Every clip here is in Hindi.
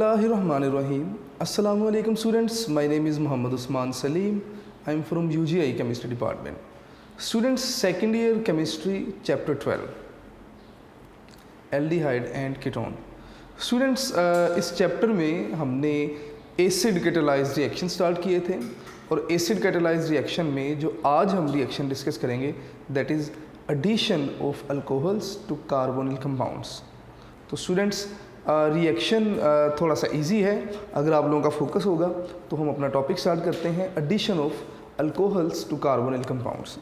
Bismillahirrahmanirrahim. Assalamu alaikum students. My name is Muhammad Usman Salim. I am from UGI Chemistry Department. Students, second year chemistry chapter 12, aldehyde and ketone. Students, इस चैप्टर में हमने एसिड कैटालाइज्ड रिएक्शन स्टार्ट किए थे और एसिड कैटालाइज्ड रिएक्शन में जो आज हम रिएक्शन डिस्कस करेंगे that is addition of alcohols to carbonyl compounds. तो स्टूडेंट्स रिएक्शन थोड़ा सा इजी है. अगर आप लोगों का फोकस होगा तो हम अपना टॉपिक स्टार्ट करते हैं, addition of alcohols to carbonyl compounds.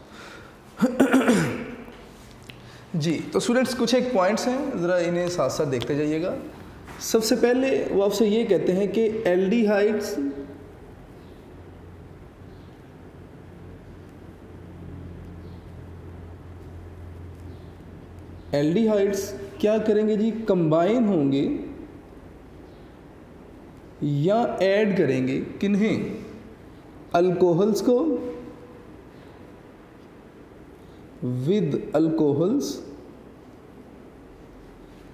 जी, तो स्टूडेंट्स कुछ एक पॉइंट्स हैं, ज़रा इन्हें साथ साथ देखते जाइएगा. सबसे पहले वो आपसे ये कहते हैं कि एल्डिहाइड्स क्या करेंगे जी, कंबाइन होंगे या ऐड करेंगे किन्हें, अल्कोहल्स को with alcohols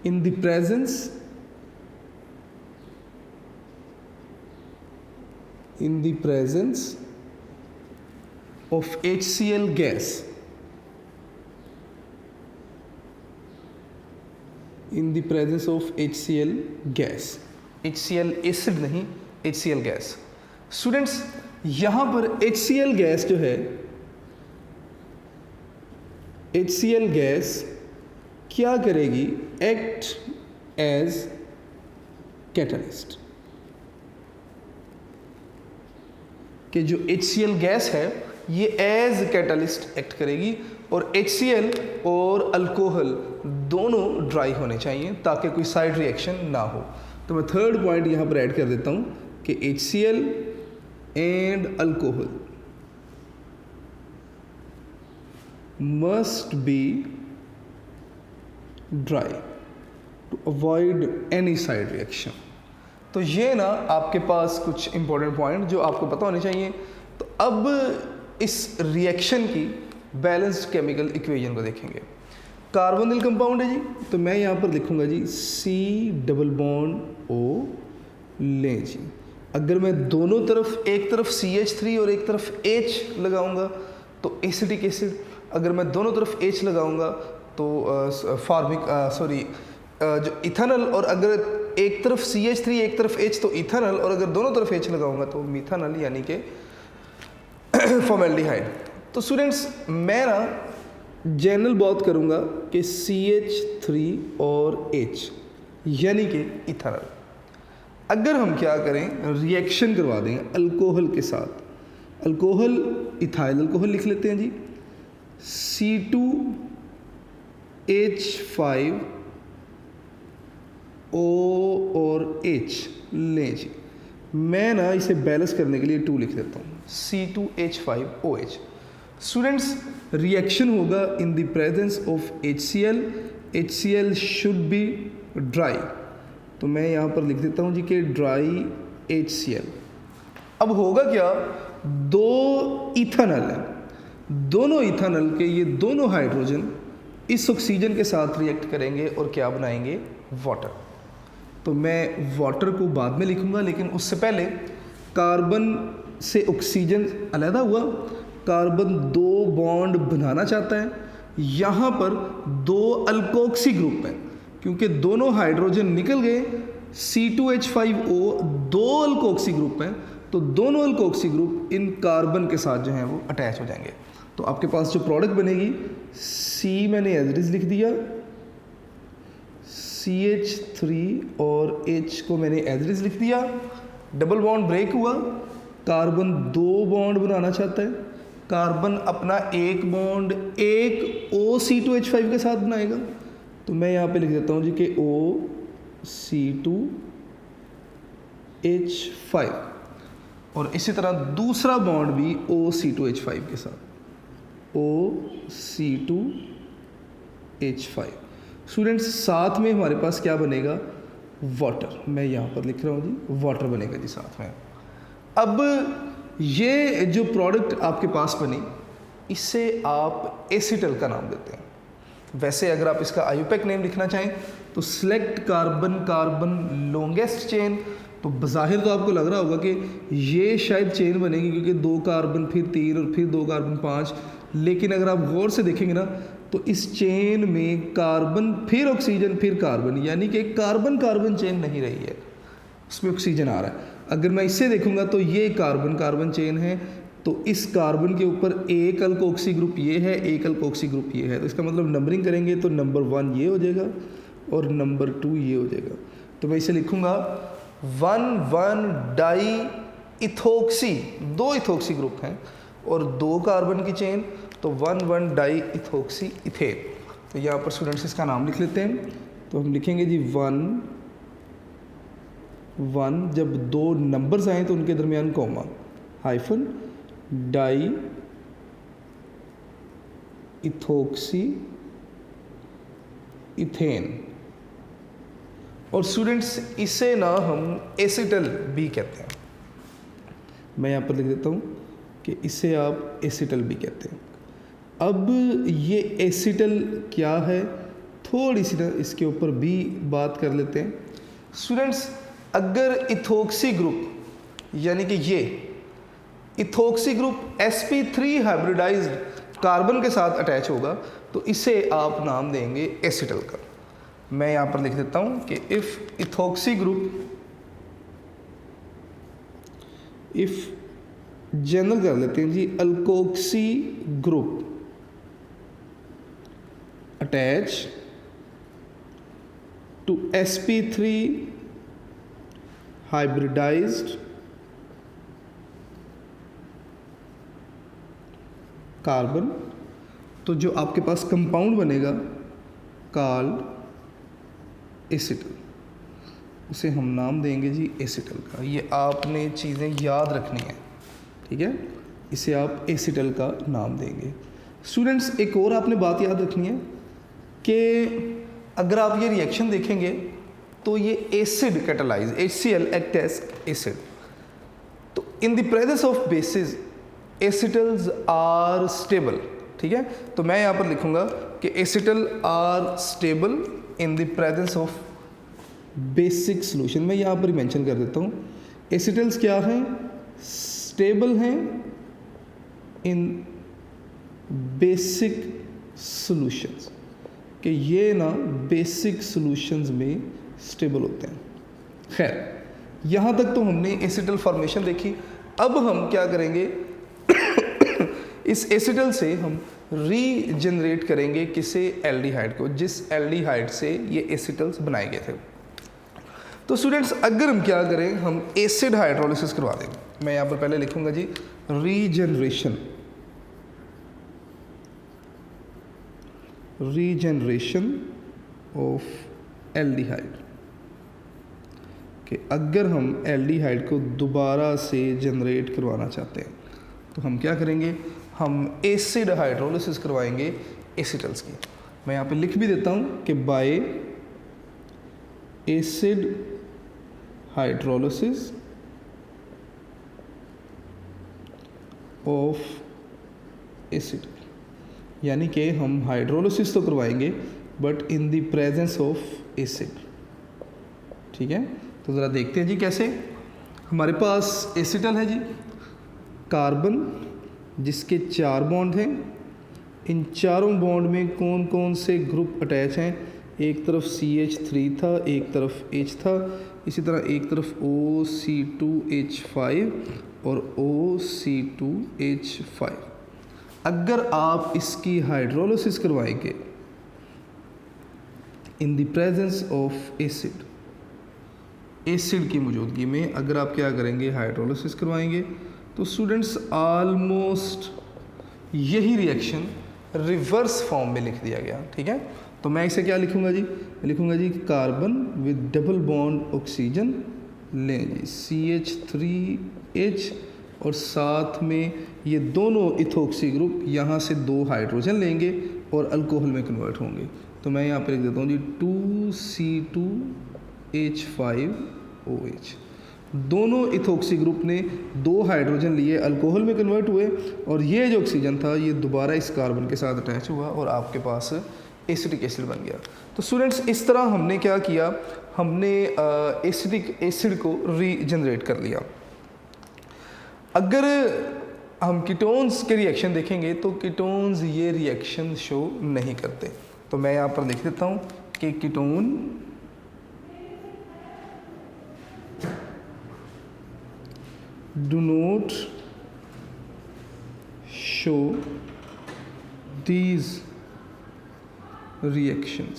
in the presence of HCl gas. In the presence of HCl gas. HCl acid नहीं, HCl गैस. स्टूडेंट्स यहाँ पर HCl गैस जो है, HCl गैस क्या करेगी, एक्ट एज कैटलिस्ट. कि जो HCl गैस है ये एज कैटलिस्ट एक्ट करेगी और HCl और अल्कोहल दोनों ड्राई होने चाहिए ताकि कोई साइड रिएक्शन ना हो. तो मैं थर्ड पॉइंट यहाँ पर ऐड कर देता हूँ कि HCl and alcohol must be dry to avoid any side reaction. तो ये ना आपके पास कुछ इंपॉर्टेंट पॉइंट जो आपको पता होने चाहिए. तो अब इस रिएक्शन की बैलेंस्ड केमिकल इक्वेशन को देखेंगे. कार्बोनिल कंपाउंड है जी, तो मैं यहाँ पर लिखूँगा जी C+O लें जी. अगर मैं दोनों तरफ, एक तरफ CH3 और एक तरफ H लगाऊंगा तो एसिटिक एसिड, अगर मैं दोनों तरफ H लगाऊंगा तो जो इथेनॉल, और अगर एक तरफ CH3 एक तरफ H तो इथेनॉल, और अगर दोनों तरफ H लगाऊंगा तो मिथेनॉल यानी कि फॉर्मेल्डिहाइड. तो स्टूडेंट्स मैं ना जनरल बात करूंगा कि CH3 और H यानी कि इथेनॉल. अगर हम क्या करें, रिएक्शन करवा दें अल्कोहल के साथ, अल्कोहल इथाइल अल्कोहल लिख लेते हैं जी, C2H5O और H लें जी. मैं ना इसे बैलेंस करने के लिए 2 लिख देता हूँ, C2H5OH. स्टूडेंट्स रिएक्शन होगा इन the presence of HCl. HCl should be dry, तो मैं यहाँ पर लिख देता हूँ जी कि ड्राई HCl. अब होगा क्या, दो इथेनॉल है, दोनों इथेनॉल के ये दोनों हाइड्रोजन इस ऑक्सीजन के साथ रिएक्ट करेंगे और क्या बनाएंगे, वाटर. तो मैं वाटर को बाद में लिखूंगा, लेकिन उससे पहले कार्बन से ऑक्सीजन अलग हुआ, कार्बन 2 बॉन्ड बनाना चाहता है. यहाँ पर 2 अल्कोक्सी ग्रुप हैं, क्योंकि दोनों हाइड्रोजन निकल गए, C2H5O 2 अल्कोक्सी ग्रुप हैं, तो दोनों अल्कोक्सी ग्रुप इन कार्बन के साथ जो हैं वो अटैच हो जाएंगे. तो आपके पास जो प्रोडक्ट बनेगी, C मैंने एज इट इज लिख दिया, CH3 और H को मैंने एज इट इज लिख दिया. डबल बॉन्ड ब्रेक हुआ, कार्बन 2 बॉन्ड बनाना चाहता है, कार्बन अपना एक बॉन्ड एक OC2H5 के साथ बनाएगा, तो मैं यहाँ पे लिख देता हूँ जी कि OC2H5, और इसी तरह दूसरा बॉन्ड भी OC2H5 के साथ, OC2H5. स्टूडेंट्स साथ में हमारे पास क्या बनेगा, वाटर. मैं यहाँ पर लिख रहा हूँ जी, वाटर बनेगा जी साथ में. अब ये जो प्रोडक्ट आपके पास बनी, इससे आप एसिटल का नाम देते हैं. वैसे अगर आप इसका आयुपेक नेम लिखना चाहें तो select carbon carbon longest chain तो बज़ाहिर तो आपको लग रहा होगा कि ये शायद चेन बनेगी क्योंकि 2 कार्बन फिर 3 और फिर 2 कार्बन 5, लेकिन अगर आप गौर से देखेंगे ना तो इस चेन में कार्बन फिर ऑक्सीजन फिर कार्बन, यानी कि कार्बन कार्बन चेन नहीं रही है, उसमें ऑक्सीजन आ रहा है। अगर मैं इससे देखूंगा तो ये कार्बन कार्बन चेन है, तो इस कार्बन के ऊपर एक अल्कोक्सी ग्रुप ये है, एक अल्कोक्सी ग्रुप ये है, तो इसका मतलब नंबरिंग करेंगे तो नंबर 1 ये हो जाएगा और नंबर 2 ये हो जाएगा। तो मैं इसे लिखूंगा 1,1 डाई इथोक्सी, 2 इथोक्सी ग्रुप हैं और 2 कार्बन की चेन, तो 1,1 डाई इथोक्सी इथेन। तो यहाँ पर स्टूडेंट्स इसका नाम लिख लेते हैं। तो हम लिखेंगे जी 1,1, जब 2 नंबर्स आए तो उनके दरमियान comma, hyphen, di ethoxy ethane. और स्टूडेंट्स इसे ना हम एसिटल भी कहते हैं। मैं यहाँ पर लिख देता हूँ कि इसे आप एसिटल भी कहते हैं। अब ये एसिटल क्या है, थोड़ी सी ना इसके ऊपर भी बात कर लेते हैं। स्टूडेंट्स अगर इथोक्सी ग्रुप यानी कि ये ethoxy group sp3 hybridized carbon के साथ अटैच होगा तो इसे आप नाम देंगे एसिटल का। मैं यहाँ पर लिख देता हूँ कि if ethoxy group, if general कर लेते हैं जी, alkoxy group attach to sp3 hybridized carbon, तो जो आपके पास कंपाउंड बनेगा कॉल्ड एसिटल, उसे हम नाम देंगे जी एसिटल का। ये आपने चीज़ें याद रखनी है, ठीक है, इसे आप एसिटल का नाम देंगे। स्टूडेंट्स एक और आपने बात याद रखनी है कि अगर आप ये रिएक्शन देखेंगे तो ये acid catalyse, HCl act as acid. तो in the presence of bases acetals are stable, ठीक है। तो मैं यहाँ पर लिखूंगा कि acetal are stable in the presence of basic solution. मैं यहाँ पर मेंशन कर देता हूँ एसिटल्स क्या हैं, स्टेबल हैं इन बेसिक सॉल्यूशंस, कि ये ना बेसिक सॉल्यूशंस में स्टेबल होते हैं। खैर यहाँ तक तो हमने एसिटल फॉर्मेशन देखी। अब हम क्या करेंगे इस एसिटल से हम रीजनरेट करेंगे किसे, एल्डिहाइड को, जिस एल्डिहाइड से ये एसिटल्स बनाए गए थे। तो स्टूडेंट्स अगर हम क्या करें, हम एसिड हाइड्रोलिसिस करवा देंगे। मैं यहाँ पर पहले लिखूंगा जी रीजनरेशन, रीजनरेशन ऑफ एल्डिहाइड, कि अगर हम एल्डिहाइड को दोबारा से जनरेट करवाना चाहते हैं तो हम क्या करेंगे, हम एसिड हाइड्रोलिसिस करवाएंगे एसिटल्स की। मैं यहाँ पे लिख भी देता हूँ कि bye acid hydrolysis of acid, यानी कि हम हाइड्रोलिसिस तो करवाएंगे but in the presence of acid, ठीक है। तो ज़रा देखते हैं जी कैसे। हमारे पास एसिटल है जी, कार्बन जिसके 4 बॉन्ड हैं, इन चारों बॉन्ड में कौन कौन से ग्रुप अटैच हैं, एक तरफ CH3 था, एक तरफ H था, इसी तरह एक तरफ OC2H5 और OC2H5। अगर आप इसकी हाइड्रोलिसिस करवाएंगे इन the presence of acid, acid की मौजूदगी में अगर आप क्या करेंगे, हाइड्रोलिसिस करवाएंगे, तो स्टूडेंट्स ऑलमोस्ट यही रिएक्शन रिवर्स फॉर्म में लिख दिया गया, ठीक है। तो मैं इसे क्या लिखूंगा जी, लिखूंगा जी carbon with double bond oxygen लें जी CH3H, और साथ में ये दोनों इथोक्सी ग्रुप यहाँ से 2 हाइड्रोजन लेंगे और अल्कोहल में कन्वर्ट होंगे। तो मैं यहाँ पर लिख देता हूँ जी 2C2H5OH। दोनों इथोक्सी ग्रुप ने 2 हाइड्रोजन लिए, अल्कोहल में कन्वर्ट हुए, और ये जो ऑक्सीजन था ये दोबारा इस कार्बन के साथ अटैच हुआ और आपके पास एसिटिक एसिड बन गया। तो स्टूडेंट्स इस तरह हमने क्या किया, हमने एसिटिक एसिड को रीजनरेट कर लिया। अगर हम कीटोन्स के रिएक्शन देखेंगे तो कीटोन्स ये रिएक्शन शो नहीं करते। तो मैं यहाँ पर लिख देता हूँ कि ketone do not show these reactions,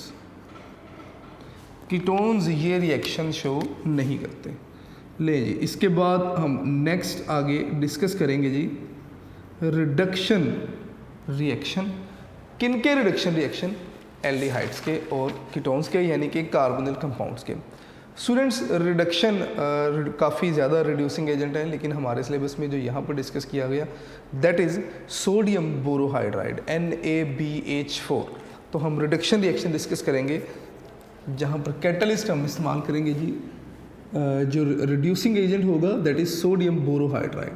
ketones ये रिएक्शन शो नहीं करते। ले जी, इसके बाद हम नेक्स्ट आगे डिस्कस करेंगे जी रिडक्शन रिएक्शन। किन के रिडक्शन रिएक्शन? एल्डिहाइड्स के और कीटोन्स के, यानी कि कार्बोनिल कंपाउंड्स के। स्टूडेंट्स रिडक्शन काफ़ी ज़्यादा रिड्यूसिंग एजेंट है, लेकिन हमारे सिलेबस में जो यहाँ पर डिस्कस किया गया that is sodium borohydride NaBH4। तो हम रिडक्शन रिएक्शन डिस्कस करेंगे जहाँ पर कैटलिस्ट हम इस्तेमाल करेंगे जी, जो रिड्यूसिंग एजेंट होगा दैट इज़ सोडियम बोरोहाइड्राइड।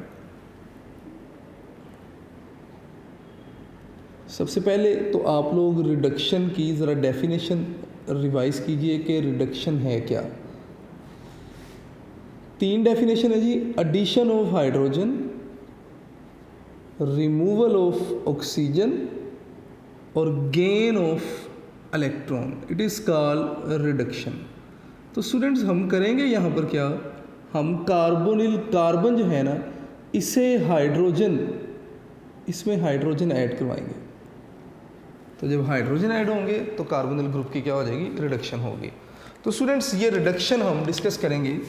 सबसे पहले तो आप लोग रिडक्शन की ज़रा डेफिनेशन रिवाइज कीजिए कि रिडक्शन है क्या। 3 डेफिनेशन है जी, addition of hydrogen, removal of oxygen और gain of electron, it is called reduction. तो स्टूडेंट्स हम करेंगे यहाँ पर क्या, हम कार्बन जो है ना, इसे हाइड्रोजन, इसमें हाइड्रोजन ऐड करवाएंगे। तो जब हाइड्रोजन ऐड होंगे तो कार्बोनिल ग्रुप की क्या हो जाएगी, रिडक्शन होगी। तो स्टूडेंट्स ये रिडक्शन हम डिस्कस करेंगे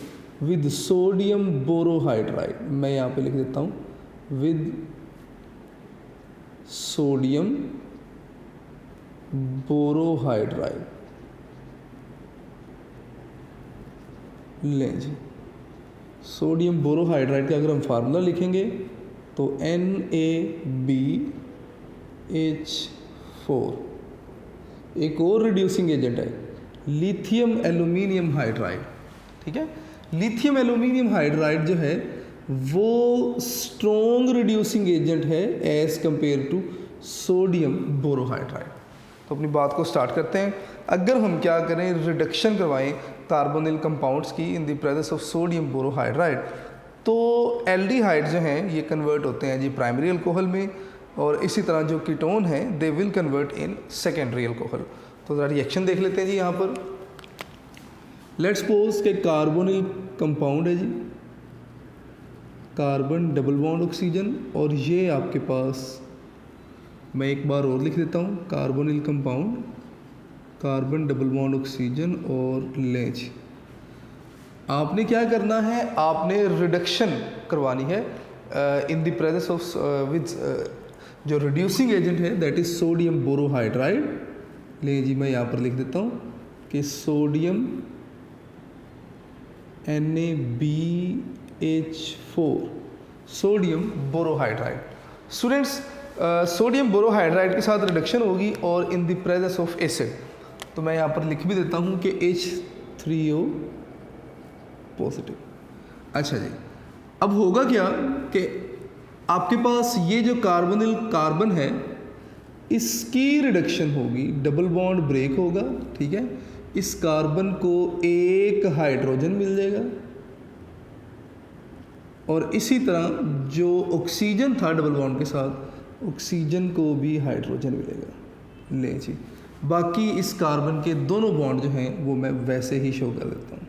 विद सोडियम बोरोहाइड्राइड। मैं यहाँ पे लिख देता हूँ विद सोडियम बोरोहाइड्राइड। लें जी, सोडियम बोरोहाइड्राइड का अगर हम फार्मूला लिखेंगे तो NaBH4। एक और रिड्यूसिंग एजेंट है लिथियम एल्यूमिनियम हाइड्राइड। ठीक है, लिथियम एल्यूमिनियम हाइड्राइड जो है वो स्ट्रॉन्ग रिड्यूसिंग एजेंट है as compare to sodium borohydride. तो अपनी बात को स्टार्ट करते हैं। अगर हम क्या करें, रिडक्शन करवाएं कार्बोनिल कंपाउंड्स की इन the presence of sodium borohydride, तो एल्डिहाइड जो हैं ये कन्वर्ट होते हैं जी प्राइमरी अल्कोहल में, और इसी तरह जो कीटोन हैं they will convert in secondary alcohol. तो ज़रा रिएक्शन देख लेते हैं जी। यहाँ पर लेट्स सपोज के कार्बोनिल कंपाउंड है जी, कार्बन डबल बॉन्ड ऑक्सीजन, और ये आपके पास, मैं एक बार और लिख देता हूँ, carbonyl compound, carbon double bond oxygen और लेंच। आपने क्या करना है, आपने रिडक्शन करवानी है इन द प्रेजेंस ऑफ विद जो रिड्यूसिंग एजेंट है दैट इज सोडियम बोरोहाइड्राइड। ले जी, मैं यहाँ पर लिख देता हूँ कि sodium NaBH4, sodium borohydride. Students sodium borohydride के साथ रिडक्शन होगी और इन द प्रेजेंस ऑफ एसिड। तो मैं यहाँ पर लिख भी देता हूँ कि H3O पॉजिटिव। अच्छा जी, अब होगा क्या कि आपके पास ये जो कार्बन है इसकी रिडक्शन होगी, डबल बॉन्ड ब्रेक होगा। ठीक है, इस कार्बन को एक हाइड्रोजन मिल जाएगा और इसी तरह जो ऑक्सीजन था डबल बॉन्ड के साथ, ऑक्सीजन को भी हाइड्रोजन मिलेगा। ले जी, बाकी इस कार्बन के दोनों बॉन्ड जो हैं वो मैं वैसे ही शो कर देता हूँ।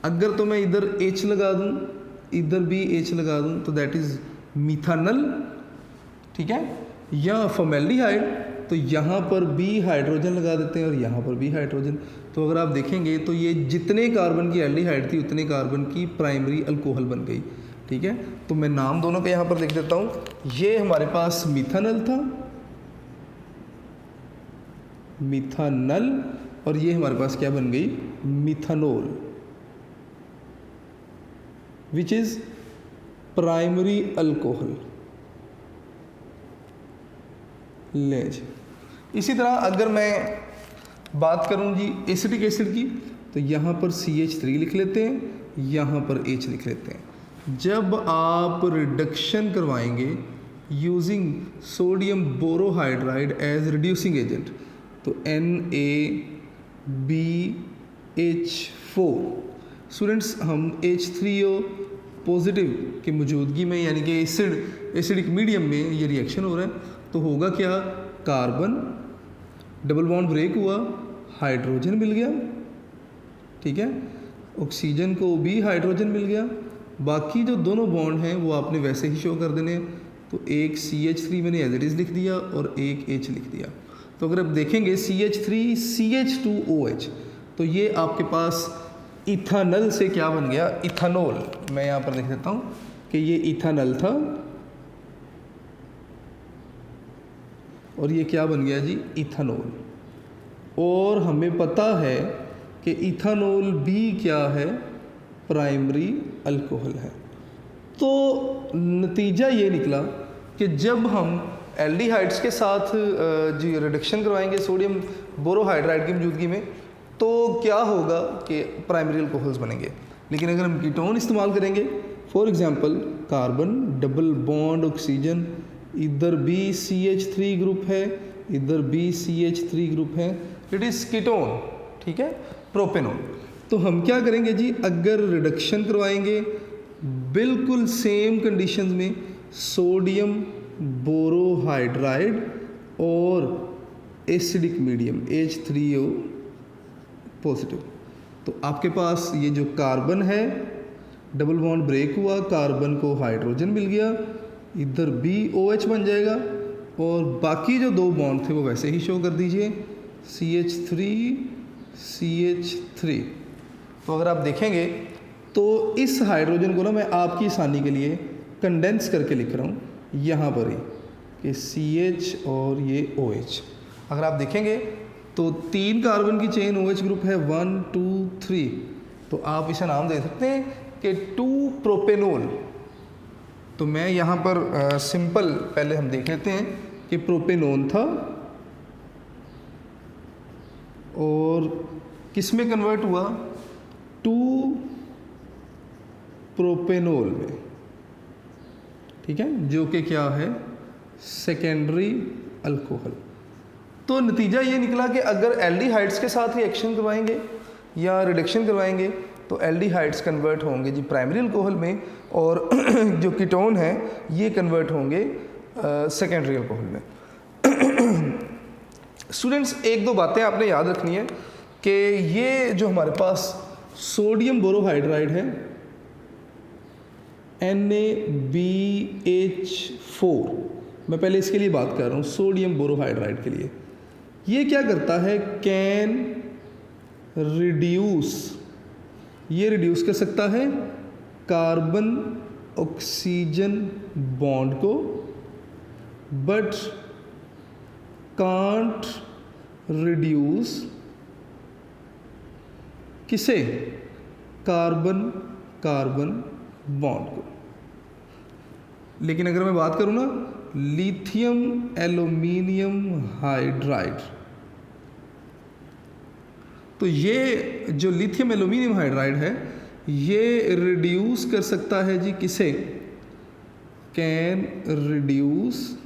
अगर तो मैं इधर H लगा दूँ, इधर भी H लगा दूँ, तो दैट इज़ मिथानल। ठीक है, या फॉर्मेल्डिहाइड, तो यहाँ पर भी हाइड्रोजन लगा देते हैं और यहाँ पर भी हाइड्रोजन। तो अगर आप देखेंगे तो ये जितने कार्बन की एल्डिहाइड थी उतने कार्बन की प्राइमरी अल्कोहल बन गई। ठीक है, तो मैं नाम दोनों का यहाँ पर लिख देता हूँ। ये हमारे पास मिथानल था, मिथानल, और ये हमारे पास क्या बन गई, methanol, which is primary alcohol. ले जी, इसी तरह अगर मैं बात करूं जी एसिटिक एसिड की, तो यहाँ पर CH3 लिख लेते हैं, यहाँ पर H लिख लेते हैं। जब आप रिडक्शन करवाएंगे using sodium borohydride as reducing agent, तो NaBH4। स्टूडेंट्स हम H3O पॉजिटिव की मौजूदगी में यानी कि एसिडिक मीडियम में ये रिएक्शन हो रहा है, तो होगा क्या, कार्बन डबल बॉन्ड ब्रेक हुआ, हाइड्रोजन मिल गया, ठीक है, ऑक्सीजन को भी हाइड्रोजन मिल गया, बाकी जो दोनों बॉन्ड हैं वो आपने वैसे ही शो कर देने। तो एक CH3 मैंने एज इट इज़ लिख दिया और एक H लिख दिया। तो अगर आप देखेंगे CH3 CH2OH, तो ये आपके पास इथानल से क्या बन गया, इथानॉल। मैं यहाँ पर लिख देता हूँ कि ये इथानल था और ये क्या बन गया जी, इथानॉल। और हमें पता है कि इथानॉल भी क्या है, प्राइमरी अल्कोहल है। तो नतीजा ये निकला कि जब हम एल्डिहाइड्स के साथ जी रिडक्शन करवाएंगे सोडियम बोरोहाइड्राइड की मौजूदगी में, तो क्या होगा कि प्राइमरी अल्कोहल्स बनेंगे। लेकिन अगर हम कीटोन इस्तेमाल करेंगे, for example carbon double bond oxygen, इधर भी CH3 ग्रुप है, इधर भी CH3 ग्रुप है, इट इज़ कीटोन, ठीक है, प्रोपेनॉन। तो हम क्या करेंगे जी, अगर रिडक्शन करवाएंगे बिल्कुल सेम कंडीशंस में सोडियम बोरोहाइड्राइड और एसिडिक मीडियम H3O पॉजिटिव, तो आपके पास ये जो कार्बन है डबल बॉन्ड ब्रेक हुआ, कार्बन को हाइड्रोजन मिल गया, इधर भी OH बन जाएगा और बाकी जो दो बॉन्ड थे वो वैसे ही शो कर दीजिए, CH3 CH3। तो अगर आप देखेंगे तो इस हाइड्रोजन को ना मैं आपकी आसानी के लिए कंडेंस करके लिख रहा हूँ यहाँ पर ही कि CH और ये OH। अगर आप देखेंगे तो 3 कार्बन की चेन OH ग्रुप है, 1 2 3, तो आप इसे नाम दे सकते हैं कि 2 प्रोपेनॉल। तो मैं यहाँ पर सिंपल पहले हम देख लेते हैं कि प्रोपेनॉन था और किस में कन्वर्ट हुआ, 2 प्रोपेनॉल में, ठीक है, जो कि क्या है, सेकेंडरी अल्कोहल। तो नतीजा ये निकला कि अगर एल्डिहाइड्स के साथ रिएक्शन करवाएंगे या रिडक्शन करवाएंगे तो एल्डिहाइड्स कन्वर्ट होंगे जी प्राइमरी अल्कोहल में, और जो कीटोन है ये कन्वर्ट होंगे सेकेंडरी अल्कोहल में। स्टूडेंट्स, एक दो बातें आपने याद रखनी है कि ये जो हमारे पास सोडियम बोरोहाइड्राइड है NaBH4, मैं पहले इसके लिए बात कर रहा हूँ, सोडियम बोरोहाइड्राइड के लिए, ये क्या करता है, कैन रिड्यूस, ये रिड्यूस कर सकता है कार्बन ऑक्सीजन बॉन्ड को, बट कांट रिड्यूस किसे, कार्बन कार्बन बॉन्ड को। लेकिन अगर मैं बात करूं ना लिथियम एल्यूमिनियम हाइड्राइड, तो ये जो लिथियम एल्यूमिनियम हाइड्राइड है ये रिड्यूस कर सकता है जी किसे, कैन रिड्यूस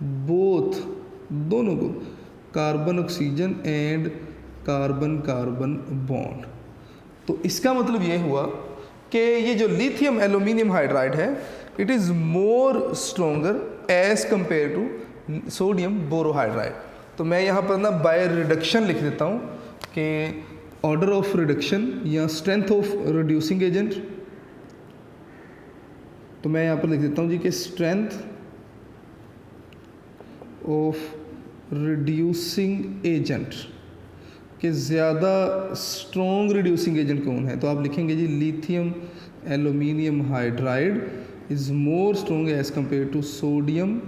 बोथ, दोनों को, carbon oxygen and carbon carbon bond. तो इसका मतलब ये हुआ कि ये जो लिथियम एल्यूमिनियम हाइड्राइड है it is more stronger as compare to sodium borohydride. तो मैं यहाँ पर ना बाय रिडक्शन लिख देता हूँ कि ऑर्डर ऑफ रिडक्शन या स्ट्रेंथ ऑफ रिड्यूसिंग एजेंट। तो मैं यहाँ पर लिख देता हूँ जी कि स्ट्रेंथ ऑफ रिड्यूसिंग एजेंट, कि ज़्यादा स्ट्रॉन्ग रिड्यूसिंग एजेंट कौन है, तो आप लिखेंगे जी lithium aluminium hydride is more strong as compare to sodium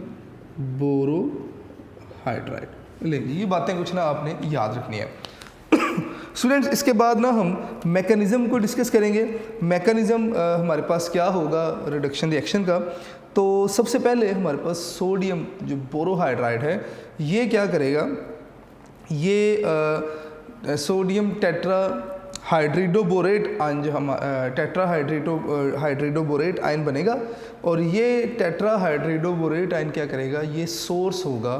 borohydride. लेकिन ये बातें कुछ ना आपने याद रखनी है। स्टूडेंट्स, इसके बाद ना हम मैकेनिज़्म को डिस्कस करेंगे। मैकेनिज़्म हमारे पास क्या होगा रिडक्शन रिएक्शन का। तो सबसे पहले हमारे पास सोडियम जो बोरोहाइड्राइड है ये क्या करेगा, ये सोडियम टेट्रा हाइड्रिडोबोरेट आयन, जो हम टेट्रा हाइड्रिडोबोरेट आयन बनेगा, और ये टेट्रा हाइड्रिडोबोरेट आयन क्या करेगा, ये सोर्स होगा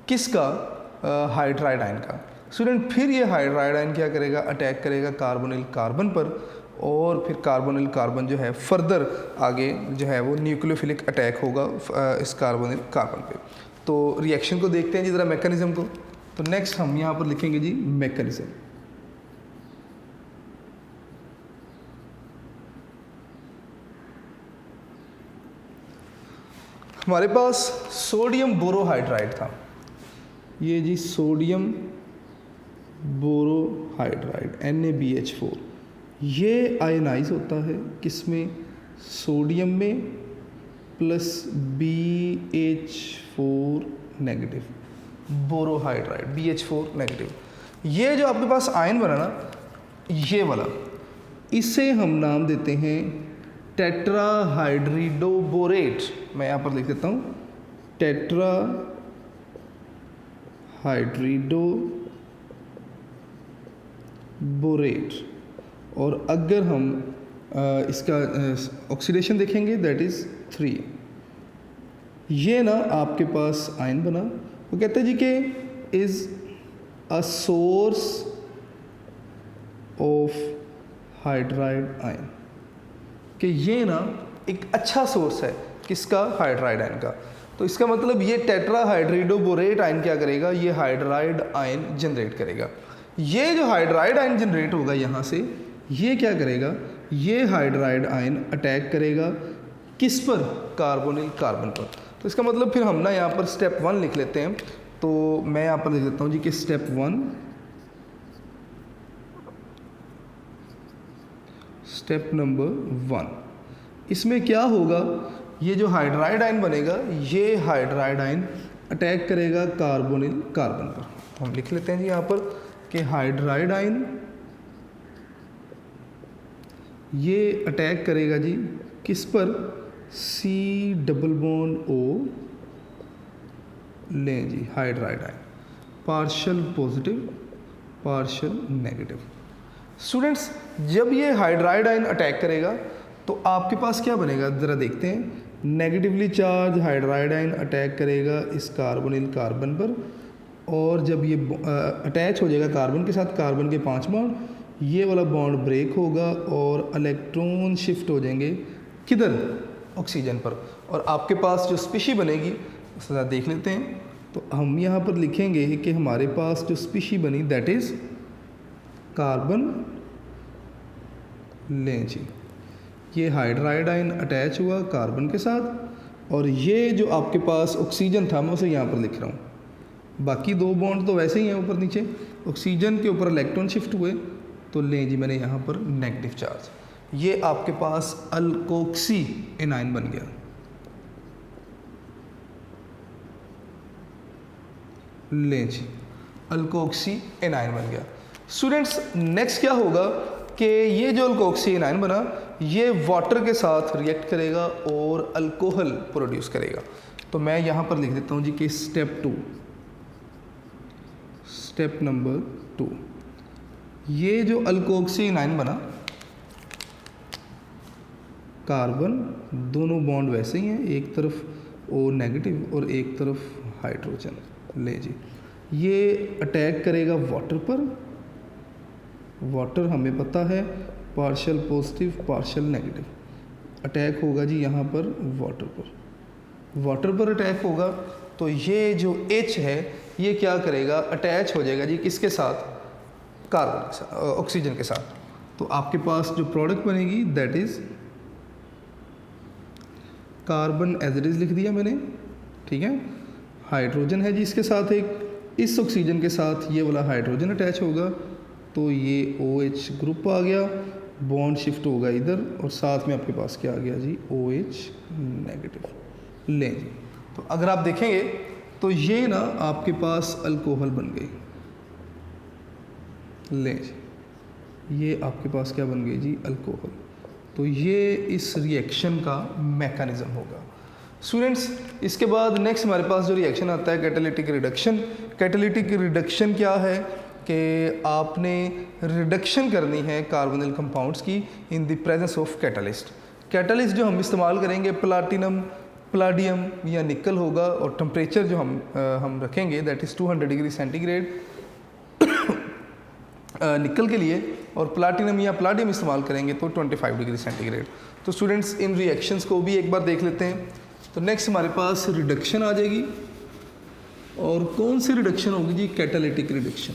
किसका, हाइड्राइड आयन का। स्टूडेंट फिर ये हाइड्राइड आयन क्या करेगा, अटैक करेगा कार्बोनिल कार्बन पर, और फिर कार्बोनिल कार्बन जो है फर्दर आगे जो है वो न्यूक्लियोफिलिक अटैक होगा इस कार्बोनिल कार्बन पे। तो रिएक्शन को देखते हैं जी ज़रा, मैकेनिज्म को। तो नेक्स्ट हम यहाँ पर लिखेंगे जी मैकेनिज्म। हमारे पास सोडियम बोरोहाइड्राइड था, ये जी सोडियम बोरोहाइड्राइड NaBH4, ये आयनाइज होता है किसमें, सोडियम में plus BH4 negative, borohydride BH4 negative. ये जो आपके पास आयन बना ना, ये वाला, इसे हम नाम देते हैं टेट्राहाइड्रिडोबोरेट। मैं यहाँ पर लिख देता हूँ टेट्राहाइड्रिडोबोरेट। और अगर हम इसका ऑक्सीडेशन देखेंगे दैट इज़ 3। ये ना आपके पास आयन बना, वो कहते हैं जी कि is a source of hydride ion, कि ये ना एक अच्छा सोर्स है किसका, हाइड्राइड आयन का। तो इसका मतलब ये टेट्राहाइड्रिडोबोरेट आयन क्या करेगा, ये हाइड्राइड आयन जनरेट करेगा। ये जो हाइड्राइड आयन जनरेट होगा यहाँ से, ये क्या करेगा, ये हाइड्राइड आयन अटैक करेगा किस पर, कार्बोनिल कार्बन पर। तो इसका मतलब फिर हम ना यहाँ पर स्टेप 1 लिख लेते हैं। तो मैं यहाँ पर लिख देता हूँ जी कि स्टेप 1, स्टेप नंबर 1, इसमें क्या होगा, ये जो हाइड्राइड आयन बनेगा, ये हाइड्राइड आयन अटैक करेगा कार्बोनिल कार्बन पर। हम लिख लेते हैं जी यहाँ पर कि हाइड्राइड आयन ये अटैक करेगा जी किस पर, C डबल बॉन्ड O, लें जी hydride ion, partial positive partial negative. Students जब ये हाइड्राइड आयन अटैक करेगा तो आपके पास क्या बनेगा, ज़रा देखते हैं। Negatively charge hydride ion attack करेगा इस कार्बोनिल कार्बन पर, और जब ये अटैच हो जाएगा कार्बन के साथ, कार्बन के 5 बॉन्ड, ये वाला बॉन्ड ब्रेक होगा और इलेक्ट्रॉन शिफ्ट हो जाएंगे किधर, ऑक्सीजन पर, और आपके पास जो स्पीशी बनेगी उसका देख लेते हैं। तो हम यहाँ पर लिखेंगे कि हमारे पास जो स्पीशी बनी दैट इज़ कार्बन, लें जी ये हाइड्राइड आयन अटैच हुआ कार्बन के साथ, और ये जो आपके पास ऑक्सीजन था मैं उसे यहाँ पर लिख रहा हूँ, बाकी 2 बॉन्ड तो वैसे ही हैं ऊपर नीचे, ऑक्सीजन के ऊपर इलेक्ट्रॉन शिफ्ट हुए, तो लें जी मैंने यहाँ पर नेगेटिव चार्ज, ये आपके पास अल्कोक्सी एनाइन बन गया। लें जी अल्कोक्सी एनाइन बन गया। स्टूडेंट्स नेक्स्ट क्या होगा कि ये जो अल्कोक्सी एनाइन बना, ये वाटर के साथ रिएक्ट करेगा और अल्कोहल प्रोड्यूस करेगा। तो मैं यहाँ पर लिख देता हूँ जी कि स्टेप 2, स्टेप नंबर 2, ये जो अल्कोक्सी एनाइन बना, कार्बन दोनों बॉन्ड वैसे ही हैं, एक तरफ O नेगेटिव और एक तरफ हाइड्रोजन, ले जी ये अटैक करेगा वाटर पर, वाटर हमें पता है partial positive partial negative, attack होगा जी यहाँ पर वाटर पर, वाटर पर अटैक होगा तो ये जो H है ये क्या करेगा, अटैच हो जाएगा जी किसके साथ, कार्बन के साथ, ऑक्सीजन के साथ। तो आपके पास जो प्रोडक्ट बनेगी that is carbon as it is लिख दिया मैंने, ठीक है। हाइड्रोजन है जी इसके साथ एक, इस ऑक्सीजन के साथ ये वाला हाइड्रोजन अटैच होगा तो ये OH ग्रुप आ गया, बॉन्ड शिफ्ट होगा इधर, और साथ में आपके पास क्या आ गया जी OH नेगेटिव, लें जी। तो अगर आप देखेंगे तो ये ना आपके पास अल्कोहल बन गई, लें जी ये आपके पास क्या बन गई जी अल्कोहल। तो ये इस रिएक्शन का मैकेनिज्म होगा। स्टूडेंट्स इसके बाद नेक्स्ट हमारे पास जो रिएक्शन आता है कैटालिटिक रिडक्शन। कैटालिटिक रिडक्शन क्या है कि आपने रिडक्शन करनी है कार्बोनिल कंपाउंड्स की इन the presence of catalyst. Catalyst जो हम इस्तेमाल करेंगे प्लाटिनम प्लाडियम या निकल होगा, और टेम्परेचर जो हम रखेंगे दैट इज़ 200 डिग्री सेंटीग्रेड निकल के लिए, और प्लाटिनम या प्लाडियम इस्तेमाल करेंगे तो 25 डिग्री सेंटीग्रेड। तो स्टूडेंट्स इन रिएक्शंस को भी एक बार देख लेते हैं। तो नेक्स्ट हमारे पास रिडक्शन आ जाएगी, और कौन सी रिडक्शन होगी जी? Catalytic reduction.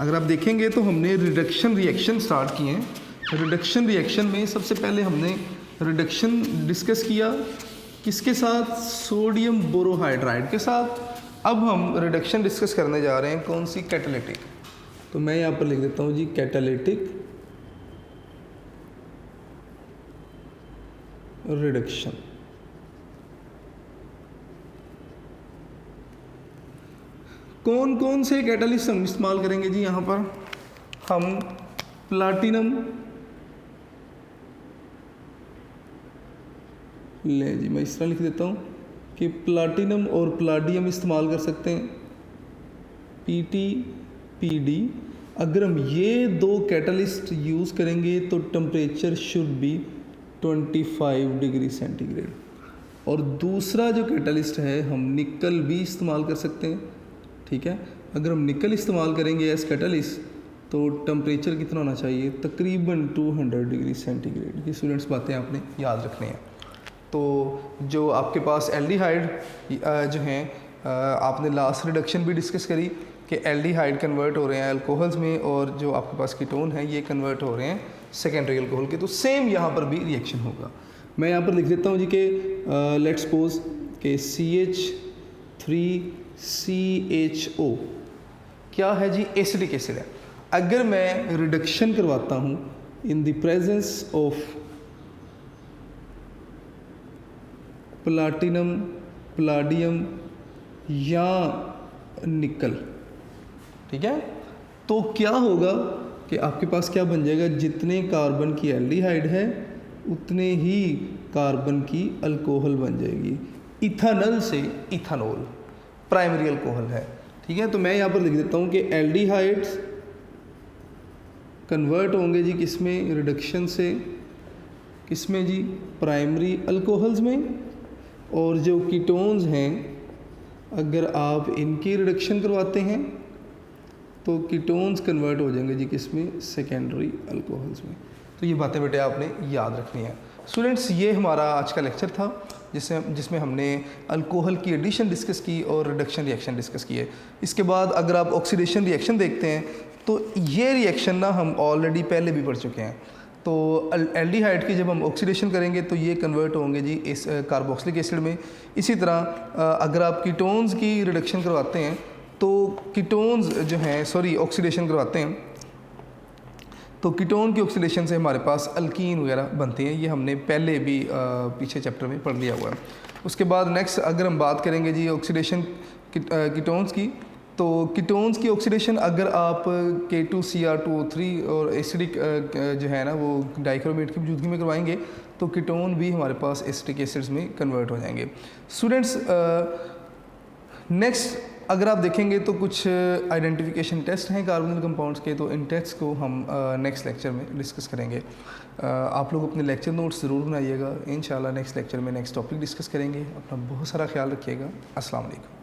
अगर आप देखेंगे तो हमने रिडक्शन रिएक्शन स्टार्ट किए हैं। रिडक्शन रिएक्शन में सबसे पहले हमने रिडक्शन डिस्कस किया किसके साथ? सोडियम बोरोहाइड्राइड के साथ। अब हम रिडक्शन डिस्कस करने जा रहे हैं कौन सी? कैटालिटिक। तो मैं यहाँ पर लिख देता हूँ जी कैटालिटिक रिडक्शन। कौन कौन से कैटालिस्ट हम इस्तेमाल करेंगे जी? यहाँ पर हम प्लाटिनम ले जी, मैं इस तरह लिख देता हूँ कि प्लाटिनम और प्लाडियम इस्तेमाल कर सकते हैं, PT PD। अगर हम ये दो कैटालिस्ट यूज़ करेंगे तो temperature should be 25 degree centigrade. और दूसरा जो कैटालिस्ट है हम निकल भी इस्तेमाल कर सकते हैं, ठीक है। अगर हम निकल इस्तेमाल करेंगे एज कैटालिस्ट तो टेम्परेचर कितना होना चाहिए? तकरीबन 200 डिग्री सेंटीग्रेड। ये स्टूडेंट्स बातें आपने याद रखनी है। तो जो आपके पास एल्डिहाइड जो हैं, आपने लास्ट रिडक्शन भी डिस्कस करी कि एल्डिहाइड कन्वर्ट हो रहे हैं अल्कोहल्स में, और जो आपके पास कीटोन है ये कन्वर्ट हो रहे हैं सेकेंडरी अल्कोहल के। तो सेम यहाँ पर भी रिएक्शन होगा। मैं यहाँ पर लिख देता हूँ जी कि लेट्स सपोज कि CH3CHO क्या है जी? एसिडिक एसिड है। अगर मैं रिडक्शन करवाता हूँ इन the presence of platinum, palladium या निकल, ठीक है, तो क्या होगा कि आपके पास क्या बन जाएगा? जितने कार्बन की एल्डिहाइड है उतने ही कार्बन की अल्कोहल बन जाएगी। इथानल से इथानोल प्राइमरी अल्कोहल है, ठीक है। तो मैं यहाँ पर लिख देता हूँ कि एल्डिहाइड्स कन्वर्ट होंगे जी किसमें? रिडक्शन से किसमें जी? प्राइमरी अल्कोहल्स में। और जो कीटोन्स हैं अगर आप इनकी रिडक्शन करवाते हैं तो कीटोन्स कन्वर्ट हो जाएंगे जी किसमें? सेकेंडरी अल्कोहल्स में। तो ये बातें बेटे आपने याद रखनी है। स्टूडेंट्स ये हमारा आज का लेक्चर था जिसमें हमने अल्कोहल की एडिशन डिस्कस की और रिडक्शन रिएक्शन डिस्कस की है। इसके बाद अगर आप ऑक्सीडेशन रिएक्शन देखते हैं तो ये रिएक्शन ना हम ऑलरेडी पहले भी पढ़ चुके हैं। तो एल्डिहाइड की जब हम ऑक्सीडेशन करेंगे तो ये कन्वर्ट होंगे जी इस कार्बोक्सिलिक एसिड में। इसी तरह अगर आप कीटोन्स की रिडक्शन करवाते हैं तो कीटोन्स जो हैं ऑक्सीडेशन करवाते हैं तो कीटोन की ऑक्सीडेशन से हमारे पास अल्कीन वगैरह बनते हैं। ये हमने पहले भी पीछे चैप्टर में पढ़ लिया हुआ है। उसके बाद नेक्स्ट अगर हम बात करेंगे जी ऑक्सीडेशन कीटोन्स की, तो कीटोन्स की ऑक्सीडेशन अगर आप K2Cr2O3 और एसिडिक जो है ना वो डाइक्रोमेट की मौजूदगी में करवाएंगे तो कीटोन भी हमारे पास एसिटिक एसिड्स में कन्वर्ट हो जाएंगे। स्टूडेंट्स नेक्स्ट अगर आप देखेंगे तो कुछ आइडेंटिफिकेशन टेस्ट हैं कार्बोनिल कंपाउंड्स के, तो इन टेस्ट को हम नेक्स्ट लेक्चर में डिस्कस करेंगे। आप लोग अपने लेक्चर नोट्स ज़रूर बनाइएगा। इंशाल्लाह नेक्स्ट लेक्चर में नेक्स्ट टॉपिक डिस्कस करेंगे। अपना बहुत सारा ख्याल रखिएगा। अस्सलाम वालेकुम।